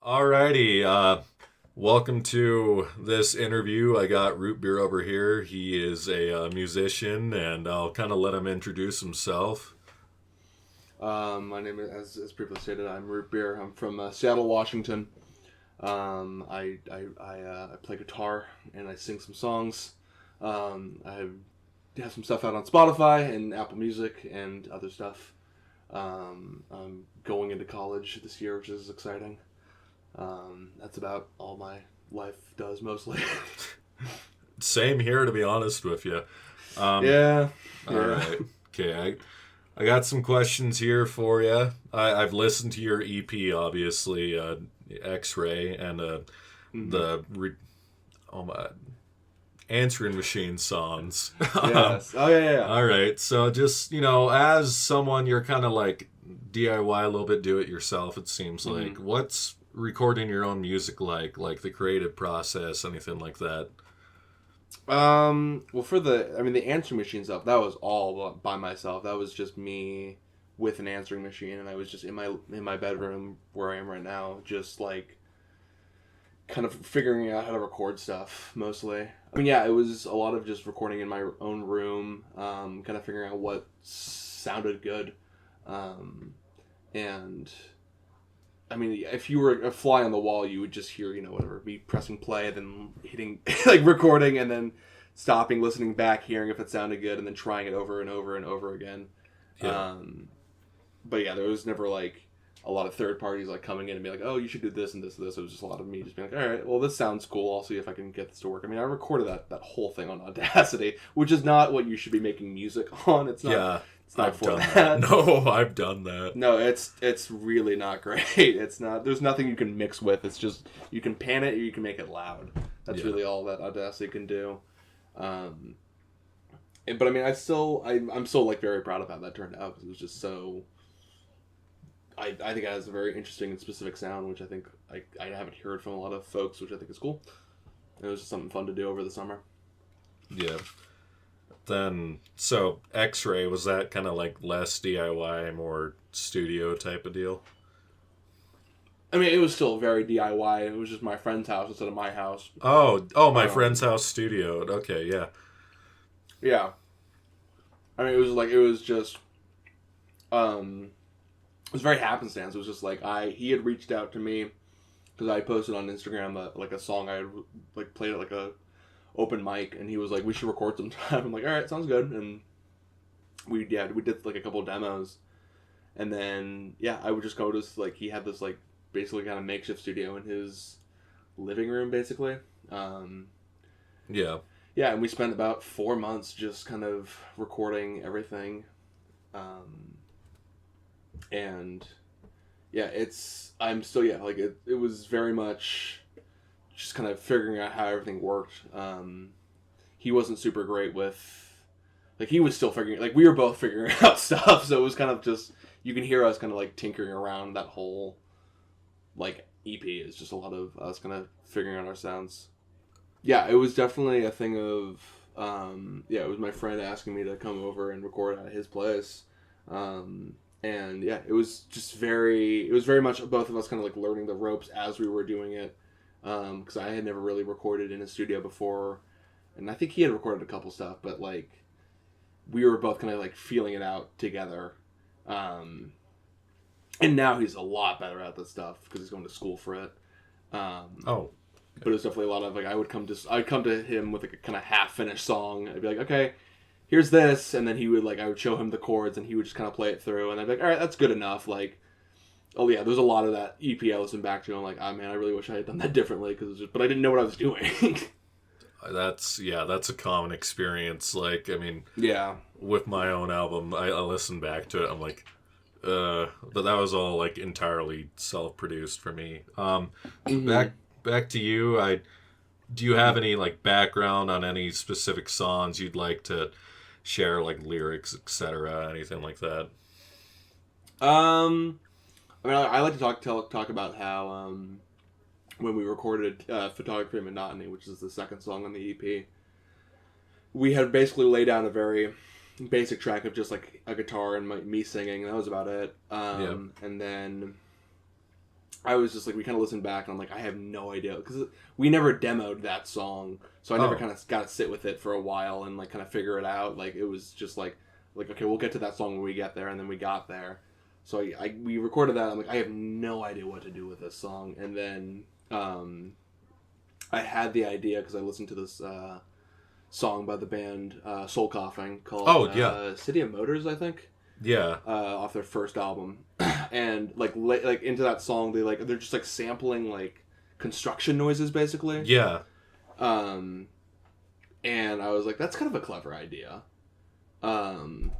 Alrighty, welcome to this interview. I got Rootbeer over here. He is a musician, and I'll kind of let him introduce himself. My name is, as previously stated, I'm Rootbeer. I'm from Seattle, Washington. I play guitar and I sing some songs. I have some stuff out on Spotify and Apple Music and other stuff. I'm going into college this year, which is exciting. That's about all my life does mostly. Same here, to be honest with you. Yeah. All right. Okay, I got some questions here for you. I've listened to your EP, obviously, X-Ray, and oh my, answering machine songs. Yes. Oh yeah. All right. So just as someone, you're kind of like DIY a little bit, do it yourself. It seems like what's recording your own music like the creative process, anything like that? Well, the answering machine stuff, that was all by myself. That was just me with an answering machine, and I was just in my bedroom where I am right now, just like kind of figuring out how to record stuff mostly. I mean, yeah, it was a lot of just recording in my own room, kind of figuring out what sounded good, and I mean, if you were a fly on the wall, you would just hear, whatever, me pressing play, then hitting, like, recording, and then stopping, listening back, hearing if it sounded good, and then trying it over and over and over again. Yeah. But yeah, there was never, like, a lot of third parties, like, coming in and be like, oh, you should do this and this and this. It was just a lot of me just being like, all right, well, this sounds cool. I'll see if I can get this to work. I mean, I recorded that whole thing on Audacity, which is not what you should be making music on. It's not. Yeah. It's not I've for done that. that. No, I've done that. No, it's really not great. It's not. There's nothing you can mix with. It's just you can pan it or you can make it loud. That's really all that Audacity can do. But I mean, I'm still like very proud of how that turned out because it was just so. I think it has a very interesting and specific sound, which I think I haven't heard from a lot of folks, which I think is cool. It was just something fun to do over the summer. Yeah. Then, so X-Ray, was that kind of like less DIY, more studio type of deal? I mean, it was still very DIY. It was just my friend's house instead of my house. My friend's house studio. Okay, yeah. Yeah. I mean, it was just, it was very happenstance. It was just like he had reached out to me because I posted on Instagram a song I had like played at like a open mic, and he was like, we should record sometime. I'm like, all right, sounds good. And we did like a couple demos, and then I would just go to like, he had this like basically kind of makeshift studio in his living room basically. Yeah, and we spent about 4 months just kind of recording everything, and yeah, I'm still like it was very much just kind of figuring out how everything worked. He wasn't super great with, like, he was still figuring, like, we were both figuring out stuff, so it was kind of just, you can hear us kind of, like, tinkering around that whole, like, EP. It's just a lot of us kind of figuring out our sounds. Yeah, it was definitely a thing of, it was my friend asking me to come over and record at his place. And yeah, it was very much both of us kind of, like, learning the ropes as we were doing it. Because I had never really recorded in a studio before, and I think he had recorded a couple stuff, but like we were both kind of like feeling it out together. And now he's a lot better at this stuff because he's going to school for it. But it was definitely a lot of like I'd come to him with like a kind of half finished song. I'd be like, okay, here's this, and then I would show him the chords, and he would just kind of play it through, and I'd be like, all right, that's good enough, like. Oh yeah, there's a lot of that EP I listened back to. I'm like, oh man, I really wish I had done that differently but I didn't know what I was doing. That's a common experience. Like, I mean, yeah, with my own album, I listened back to it. I'm like, but that was all like entirely self-produced for me. Back to you. Do you have any like background on any specific songs you'd like to share, like lyrics, etc., anything like that? I mean, I like to talk about how when we recorded Photography and Monotony, which is the second song on the EP, we had basically laid down a very basic track of just like a guitar and me singing, and that was about it. And then I was just like, we kind of listened back, and I'm like, I have no idea, because we never demoed that song, so I never kind of got to sit with it for a while and like kind of figure it out. Like it was just like okay, we'll get to that song when we get there, and then we got there. So we recorded that. I'm like, I have no idea what to do with this song, and then I had the idea because I listened to this song by the band Soul Coughing called City of Motors, I think. Yeah. Off their first album, and like into that song, they're just like sampling like construction noises basically. Yeah. And I was like, that's kind of a clever idea. And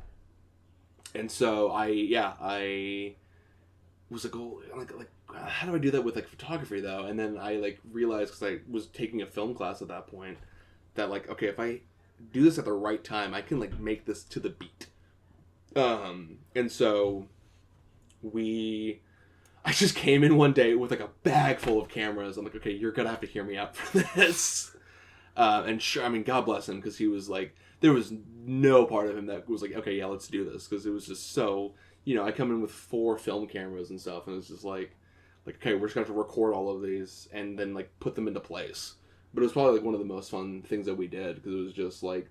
so I was like, oh, like how do I do that with like photography though? And then I like realized, because I was taking a film class at that point, that like, okay, if I do this at the right time, I can like make this to the beat. And so I just came in one day with like a bag full of cameras. I'm like, okay, you're gonna have to hear me out for this. And sure, I mean, God bless him, because he was like, there was no part of him that was like, okay, yeah, let's do this, because it was just so, I come in with 4 film cameras and stuff, and it's just like, okay, we're just gonna have to record all of these and then like put them into place. But it was probably like one of the most fun things that we did, because it was just like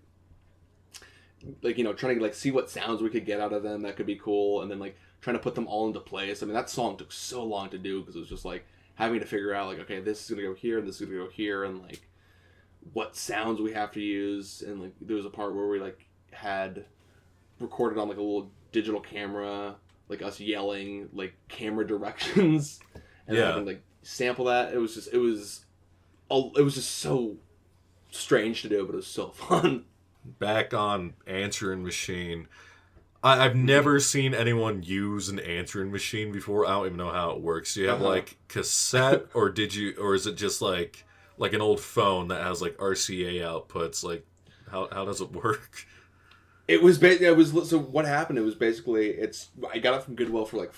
trying to like see what sounds we could get out of them that could be cool, and then like trying to put them all into place. I mean, that song took so long to do, because it was just like having to figure out like, okay, this is gonna go here and this is gonna go here, and like what sounds we have to use. And like there was a part where we like had recorded on like a little digital camera, like us yelling like camera directions, and having like sample that. It was just so strange to do, but it was so fun. Back on answering machine, I've never seen anyone use an answering machine before. I don't even know how it works. Do you have like cassette, or is it just like an old phone that has like RCA outputs? Like how does it work? So what happened? It was basically, I got it from Goodwill for like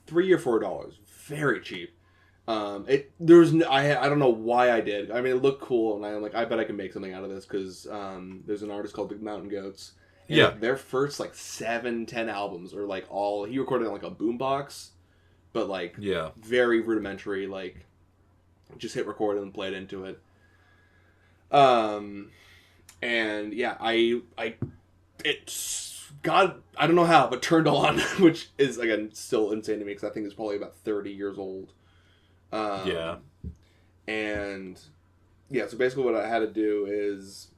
$3 or $4, very cheap. I don't know why I did. I mean, it looked cool, and I'm like, I bet I can make something out of this, because there's an artist called the Mountain Goats. And like, their first like 7-10 albums are like he recorded on like a boombox, but like very rudimentary, like just hit record and play it into it. And yeah, God, I don't know how, but turned on, which is again still insane to me, because that thing is probably about 30 years old. And yeah, so basically what I had to do is,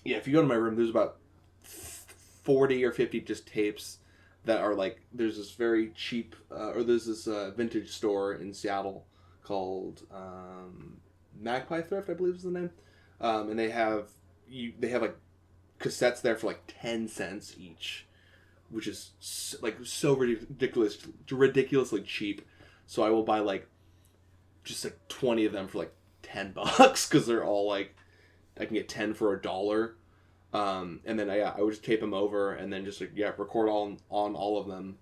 if you go to my room, there's about 40 or 50 just tapes that are like, there's this very cheap, there's this vintage store in Seattle called Magpie Thrift, I believe is the name. And they have like cassettes there for like 10 cents each, which is so ridiculously cheap. So I will buy like just like 20 of them for like $10, because they're all like, I can get 10 for $1. And then I would just tape them over, and then just record on all of them,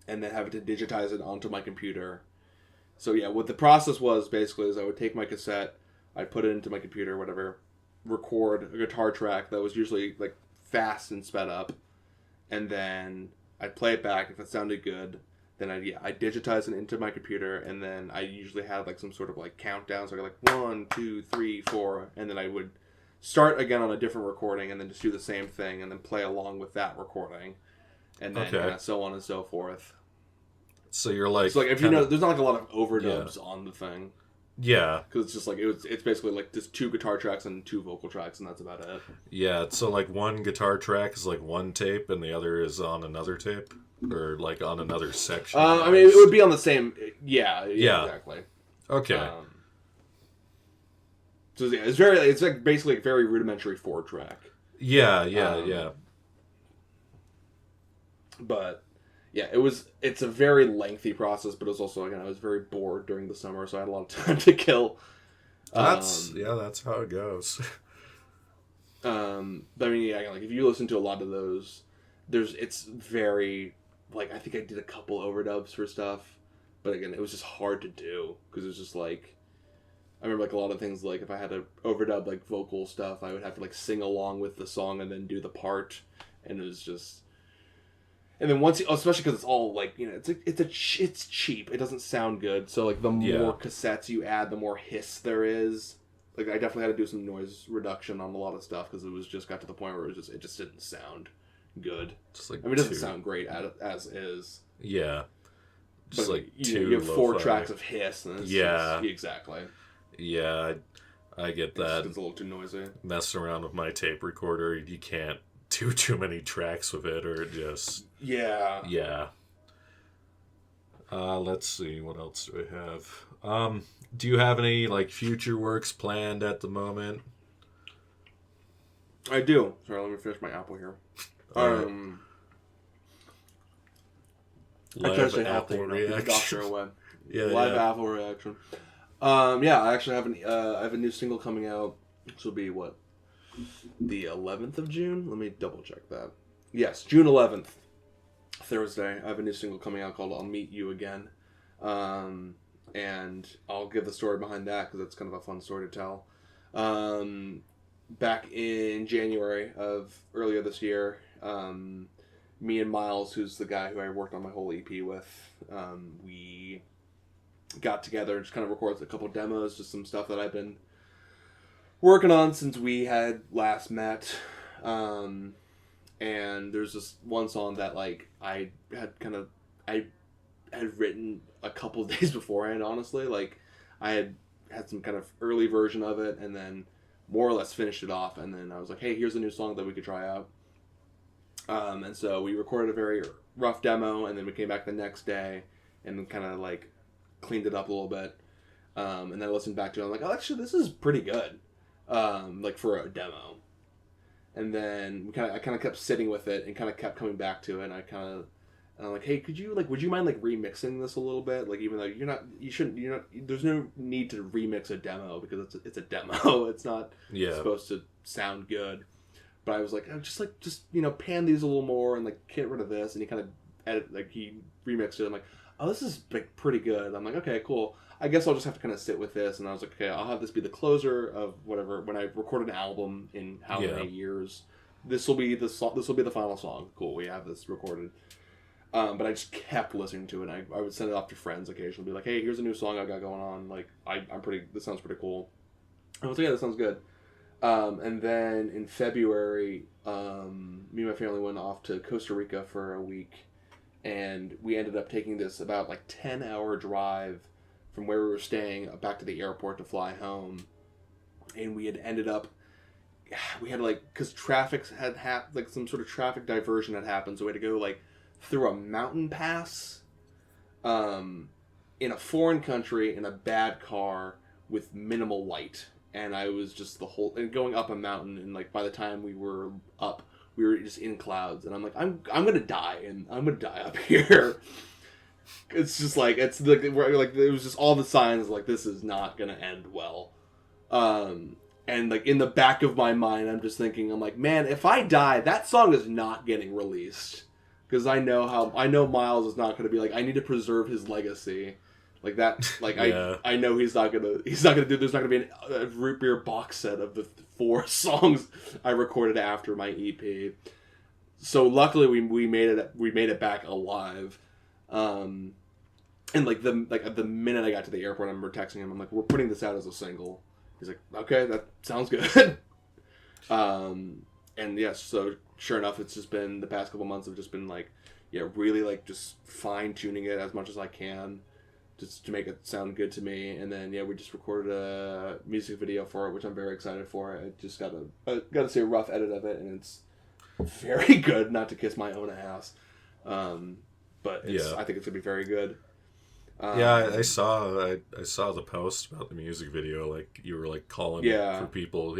and then have it to digitize it onto my computer. So what the process was basically is I would take my cassette, I'd put it into my computer, whatever, record a guitar track that was usually like fast and sped up, and then I'd play it back. If it sounded good, then I'd digitize it into my computer, and then I usually had like some sort of like countdown, so I got like 1, 2, 3, 4, and then I would start again on a different recording, and then just do the same thing, and then play along with that recording, and then kind of so on and so forth. So you're like, so like if there's not like a lot of overdubs on the thing. Yeah, because it's just like it's basically like just 2 guitar tracks and 2 vocal tracks, and that's about it. Yeah, so like one guitar track is like one tape, and the other is on another tape, or like on another section. I mean, it would be on the same. Yeah, exactly. Okay. So it's like basically a very rudimentary 4-track. Yeah. But yeah, it's a very lengthy process, but it was also, again, I was very bored during the summer, so I had a lot of time to kill. That's how it goes. But I mean, like if you listen to a lot of those, it's very, like, I think I did a couple overdubs for stuff, but again, it was just hard to do, because it was just like, I remember like a lot of things, like if I had to overdub like vocal stuff, I would have to like sing along with the song and then do the part, and it was just, And then once, especially because it's all like, you know, it's cheap. It doesn't sound good. So like the more cassettes you add, the more hiss there is. Like I definitely had to do some noise reduction on a lot of stuff because it was just got to the point where it just didn't sound good. Just like I mean, it doesn't sound great as is. Yeah. Just but like you have 4 lo-fi. tracks of hiss. And exactly. Yeah, I get that. It's a little too noisy. Messing around with my tape recorder, you can't do too many tracks with it, or it just... Yeah. Let's see, what else do I have? Do you have any, like, future works planned at the moment? I do. Sorry, let me finish my apple here. Live apple reaction. Doctor away. Live apple reaction. I actually have a new single coming out. This will be what? The 11th of June? Let me double check that. Yes, June 11th. Thursday. I have a new single coming out called I'll Meet You Again. And I'll give the story behind that because it's kind of a fun story to tell. Back in January of earlier this year, me and Miles, who's the guy who I worked on my whole EP with, we got together and just kind of recorded a couple demos, just some stuff that I've been working on since we had last met. And there's this one song that like I had written a couple of days beforehand, honestly. Like I had some kind of early version of it and then more or less finished it off, and then I was like, hey, here's a new song that we could try out. And so we recorded a very rough demo, and then we came back the next day and then kind of like cleaned it up a little bit. And then I listened back to it. I'm like, oh, actually, this is pretty good, like for a demo. And then I kind of kept sitting with it and kind of kept coming back to it. And I'm like, hey, would you mind like remixing this a little bit? Like, even though there's no need to remix a demo because it's a demo. It's not supposed to sound good. But I was like, just pan these a little more and like get rid of this. And he kind of he remixed it. I'm like, oh, this is like pretty good. I'm like, okay, cool. I guess I'll just have to kind of sit with this. And I was like, okay, I'll have this be the closer of whatever. When I record an album in how many years, this will be the final song. Cool, we have this recorded. But I just kept listening to it. And I would send it off to friends occasionally, be like, hey, here's a new song I got going on. Like, this sounds pretty cool. I was like, yeah, that sounds good. And then in February, me and my family went off to Costa Rica for a week. And we ended up taking this about like 10-hour drive from where we were staying back to the airport to fly home. And we had ended up, because traffic had like some sort of traffic diversion had happened. So we had to go like through a mountain pass in a foreign country in a bad car with minimal light. And I was just going up a mountain, and like by the time we were up, we were just in clouds, and I'm like, I'm gonna die, and I'm gonna die up here. It's just like it was just all the signs like this is not gonna end well. And like in the back of my mind, I'm just thinking, I'm like, man, if I die, that song is not getting released. Because I know Miles is not going to be like, I need to preserve his legacy, like that. Like I know he's not gonna do. There's not gonna be a Rootbeer box set of the 4 songs I recorded after my EP. So luckily we made it back alive. And like the minute I got to the airport, I remember texting him. I'm like, we're putting this out as a single. He's like, okay, that sounds good. And yes, so sure enough, it's just been the past couple months have just been like, really like just fine tuning it as much as I can, just to make it sound good to me. And then we just recorded a music video for it, which I'm very excited for. I just got to see a rough edit of it, and it's very good. Not to kiss my own ass, but I think it's gonna be very good. I saw the post about the music video. Like you were like calling for people.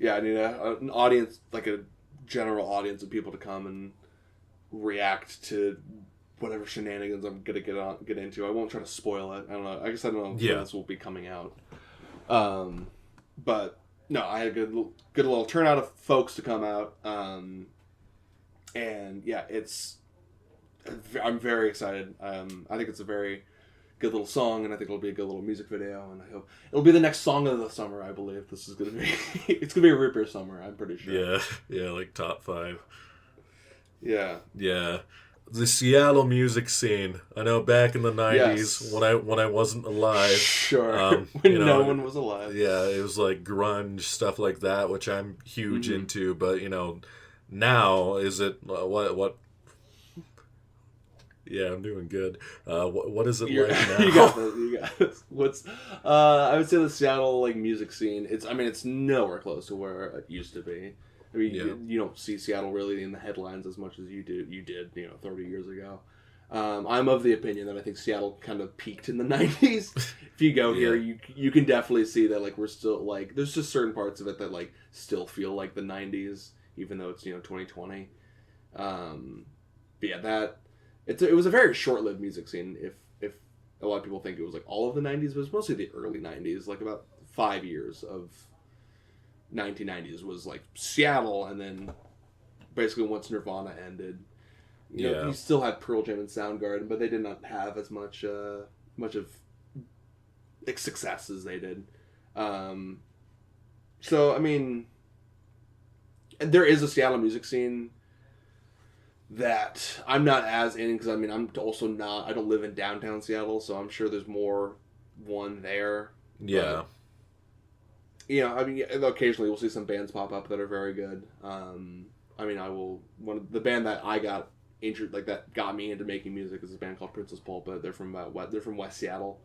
I need an audience, like a general audience of people to come and react to whatever shenanigans I'm gonna get into. I won't try to spoil it. I don't know. I guess I don't know when this will be coming out. But no, I had a good little turnout of folks to come out. And I'm very excited. I think it's a very good little song, and I think it'll be a good little music video, and I hope it'll be the next song of the summer. I believe this is gonna be it's gonna be a Rootbeer summer. I'm pretty sure. Yeah, like top 5. Yeah. Yeah. The Seattle music scene. I know back in the 90s Yes. when I wasn't alive. Sure. You When know, no one was alive. yeah, it was like grunge stuff like that, which I'm huge Mm-hmm. into. But now is it what? Yeah, I'm doing good. What is it like now? You got this. You got this. What's? I would say the Seattle like music scene. It's nowhere close to where it used to be. I mean, Yeah. you don't see Seattle really in the headlines as much as you did 30 years ago. I'm of the opinion that I think Seattle kind of peaked in the 90s. If you go here, you can definitely see that like we're still like there's just certain parts of it that like still feel like the 90s, even though it's 2020. But yeah, it was a very short-lived music scene. If a lot of people think it was like all of the 90s, but it was mostly the early 90s, like about 5 years of 1990s was like Seattle, and then basically once Nirvana ended, you still had Pearl Jam and Soundgarden, but they did not have as much of success as they did. So I mean, there is a Seattle music scene that I'm not as in, because I mean I don't live in downtown Seattle, so I'm sure there's more one there. Yeah. I mean, occasionally we'll see some bands pop up that are very good. I mean, the band that I got that got me into making music is a band called Princess Pulpit. They're from West Seattle,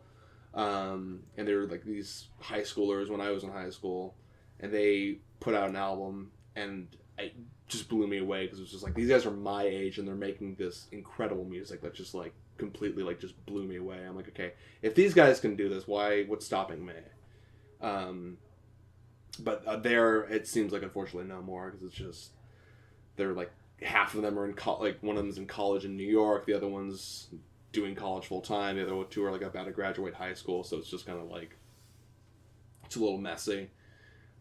and they were like these high schoolers when I was in high school, and they put out an album, and it just blew me away because it was just like these guys are my age and they're making this incredible music that just like completely like just blew me away. I'm like, okay, if these guys can do this, what's stopping me? But there, it seems like unfortunately no more because it's just they're like half of them are in like one of them's in college in New York, the other one's doing college full time, the other two are like about to graduate high school, so it's just kind of like it's a little messy.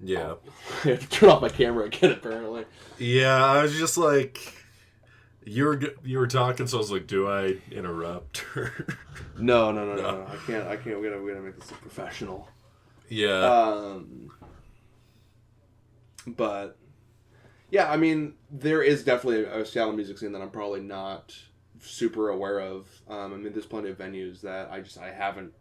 Yeah. I have to turn off my camera again apparently. Yeah, I was just like, you were talking, so I was like, do I interrupt? No. I can't. We're gonna make this professional. Yeah. But yeah, I mean, there is definitely a Seattle music scene that I'm probably not super aware of. I mean, there's plenty of venues that I haven't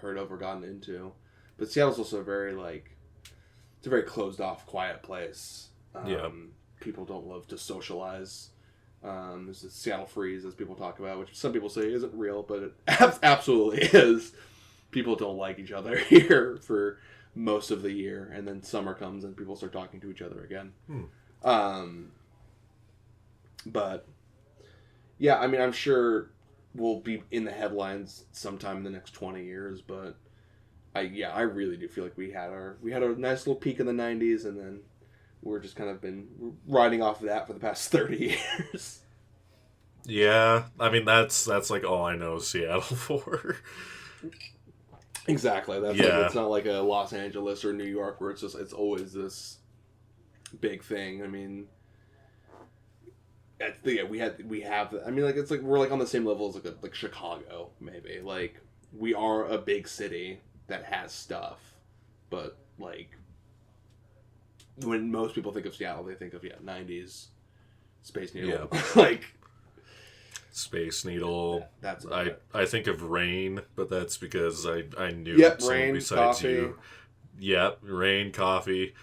heard of or gotten into. But Seattle's also it's a very closed off, quiet place. People don't love to socialize. There's a Seattle freeze, as people talk about, which some people say isn't real, but it absolutely is. People don't like each other here for most of the year, and then summer comes and people start talking to each other again. But yeah, I mean, I'm sure we'll be in the headlines sometime in the next 20 years, but I really do feel like we had a nice little peak in the 90s, and then we're just kind of been riding off of that for the past 30 years. Yeah, I mean that's like all I know Seattle for. Exactly. That's like, it's not like a Los Angeles or New York where it's always this big thing. I mean, we have. I mean, like it's like we're like on the same level as like Chicago, maybe. Like we are a big city that has stuff, but like when most people think of Seattle, they think of 90s Space Needle, like. Space Needle. That's I think of Rain, but that's because I knew someone Rain, besides coffee. you. Yep, Rain, coffee.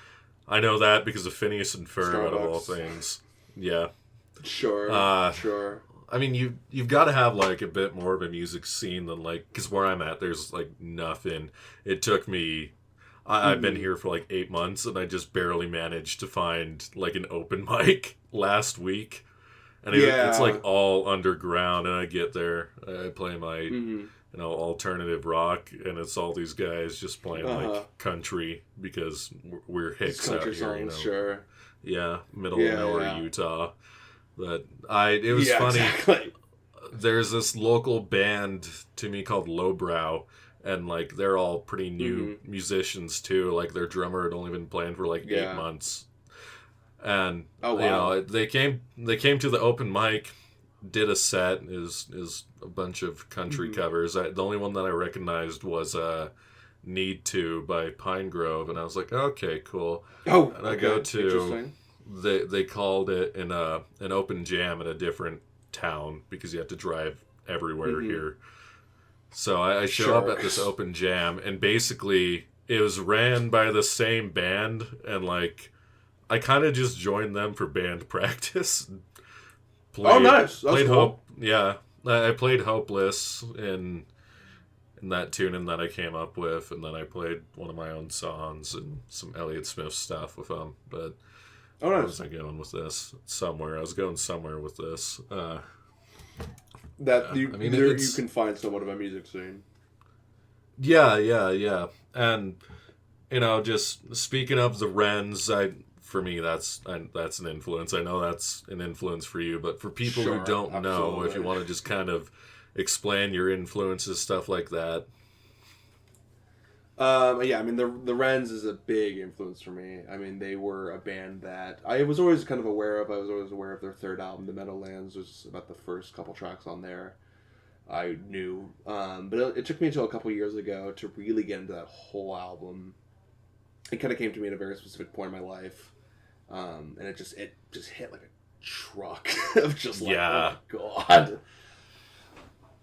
I know that because of Phineas and Ferb, out of all things. Yeah. Sure. Sure. I mean, you've got to have like a bit more of a music scene than like, because where I'm at, there's like nothing. It took me. I've been here for like 8 months, and I just barely managed to find like an open mic last week. And it's like all underground, and I get there, I play my, alternative rock, and it's all these guys just playing like country because we're hicks out here. Songs, sure. Yeah, middle of nowhere, Utah. But it was funny. Exactly. There's this local band to me called Lowbrow, and like they're all pretty new musicians too. Like their drummer had only been playing for like 8 months. And they came to the open mic, did a set, is a bunch of country covers. The only one that I recognized was Need To by Pine Grove, and I was like, okay, cool. Oh, and I go to they called it an open jam in a different town because you have to drive everywhere here. So I show up at this open jam, and basically it was ran by the same band, and like I kind of just joined them for band practice. Nice. That's played cool. Hope. Yeah, I played Hopeless in that tune, and that I came up with, and then I played one of my own songs and some Elliott Smith stuff with them. But nice. I wasn't going with this somewhere. I was going somewhere with this. You can find somewhat of a music scene. Yeah. And just speaking of the Wrens, for me that's an influence. I know that's an influence for you, but for people who don't know, if you want to just kind of explain your influences, stuff like that. Yeah, I mean, the Wrens is a big influence for me. I mean, they were a band that I was always kind of aware of. I was always aware of their third album, The Meadowlands, was about the first couple tracks on there. I knew, but it took me until a couple years ago to really get into that whole album. It kind of came to me at a very specific point in my life, and it just hit like a truck of just like, oh my god.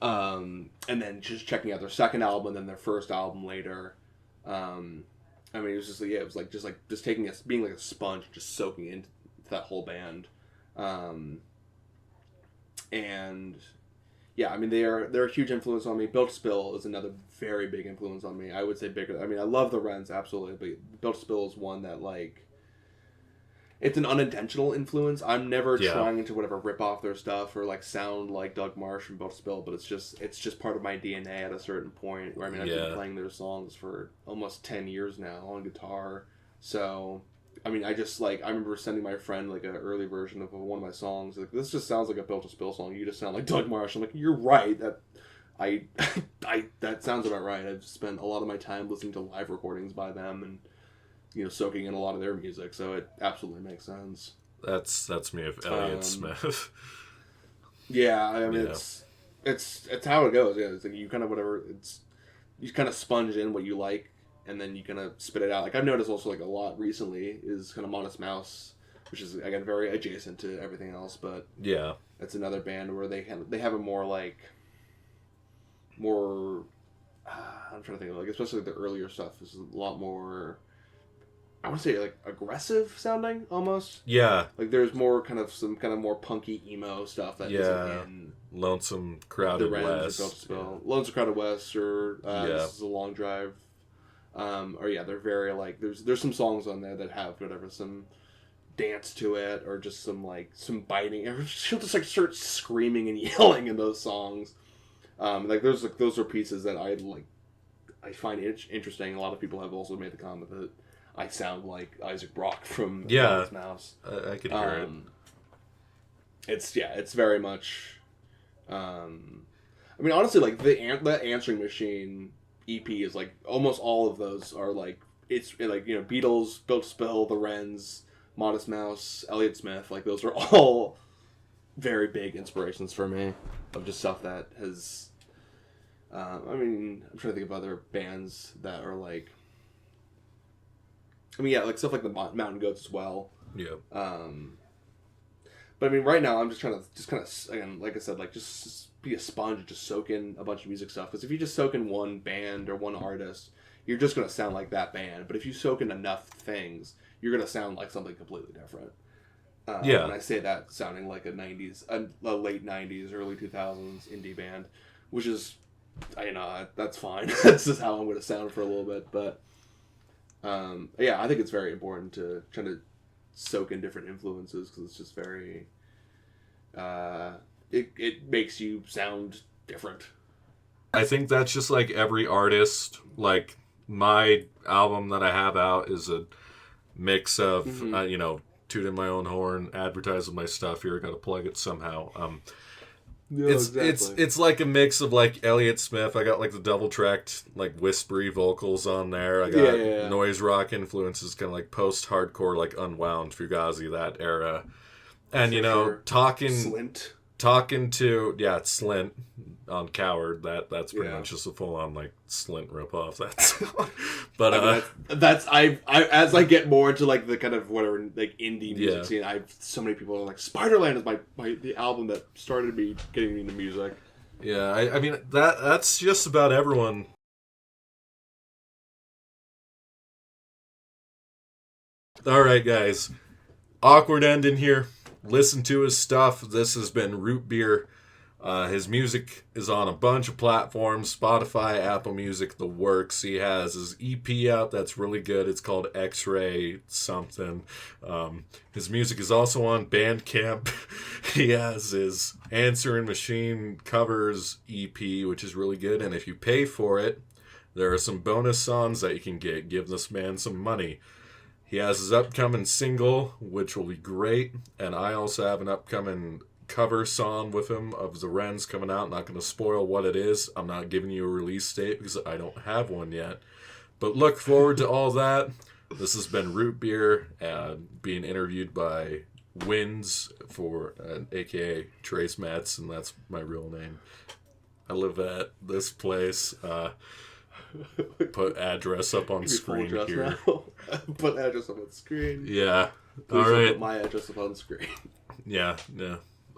And then just checking out their second album and then their first album later. I mean, it was just taking being like a sponge, just soaking into that whole band. And yeah, I mean, they're a huge influence on me. Built to Spill is another very big influence on me. I would say bigger. I mean, I love the Wrens, absolutely, but Built to Spill is one that, like, it's an unintentional influence. I'm never trying to rip off their stuff or like sound like Doug Marsh from Built to Spill, but it's just part of my DNA at a certain point. Where, I mean, I've been playing their songs for almost 10 years now on guitar. So, I mean, I remember sending my friend like an early version of one of my songs. Like, this just sounds like a Built to Spill song. You just sound like Doug Marsh. I'm like, you're right. That sounds about right. I've spent a lot of my time listening to live recordings by them and soaking in a lot of their music, so it absolutely makes sense. That's me with Elliott Smith. Yeah, I mean, it's how it goes. Yeah, it's like you kind of you kind of sponge in what you like, and then you kind of spit it out. Like I've noticed also like a lot recently is kind of Modest Mouse, which is again very adjacent to everything else, but yeah, it's another band where they have a more like I'm trying to think of like especially the earlier stuff is a lot more. I want to say like aggressive sounding almost. Yeah. Like there's more some kind of more punky emo stuff that isn't in Lonesome Crowded West. Lonesome Crowded West or This Is a Long Drive. They're very like there's some songs on there that have some dance to it or just some biting or she'll just like start screaming and yelling in those songs. Those are pieces that I find interesting. A lot of people have also made the comment that I sound like Isaac Brock from Modest Mouse. I could hear it. It's very much. I mean, honestly, like the Answering Machine EP is like almost all of those are like it's like Beatles, Built to Spill, the Wrens, Modest Mouse, Elliott Smith. Like those are all very big inspirations for me of just stuff that has. I mean, I'm trying to think of other bands that are like. I mean, yeah, like stuff like the Mountain Goats as well. Yeah. But I mean, right now I'm just trying to again, like I said, like just be a sponge and just soak in a bunch of music stuff. Because if you just soak in one band or one artist, you're just gonna sound like that band. But if you soak in enough things, you're gonna sound like something completely different. And I say that sounding like a late '90s, early 2000s indie band, which is, that's fine. That's just how I'm gonna sound for a little bit, but. I think it's very important to try to soak in different influences because it's just very. It makes you sound different. I think that's just like every artist. Like my album that I have out is a mix of tooting my own horn, advertising my stuff here. Got to plug it somehow. It's like a mix of like Elliott Smith. I got like the double tracked like whispery vocals on there. I got noise rock influences, kind of like post hardcore, like Unwound, Fugazi, that era. And talking Slint. talking to it's Slint on Coward. That's pretty Yeah. much just a full on like Slint ripoff. That's but I mean, that's I as I get more into like the kind of whatever like indie music scene, so many people are like Spiderland is the album that started me getting into music. yeah, I mean that's just about everyone. All right, guys. Awkward ending here. Listen to his stuff. This has been Rootbeer. His music is on a bunch of platforms: Spotify, Apple Music, the works. He has his EP out that's really good. It's called X-Ray something. His music is also on Bandcamp. He has his Answering Machine covers EP, which is really good. And if you pay for it, there are some bonus songs that you can get. Give this man some money. He has his upcoming single, which will be great. And I also have an upcoming cover song with him of the Wrens coming out. Not going to spoil what it is. I'm not giving you a release date because I don't have one yet. But look forward to all that. This has been Rootbeer, being interviewed by Wins for aka Trace Metz, and that's my real name. I live at this place. Put address up on screen here. Put address up on screen. Yeah. Please all right. Put my address up on screen. Yeah.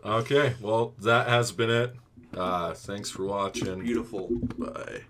Okay. Well, that has been it. Thanks for watching. Beautiful. Bye.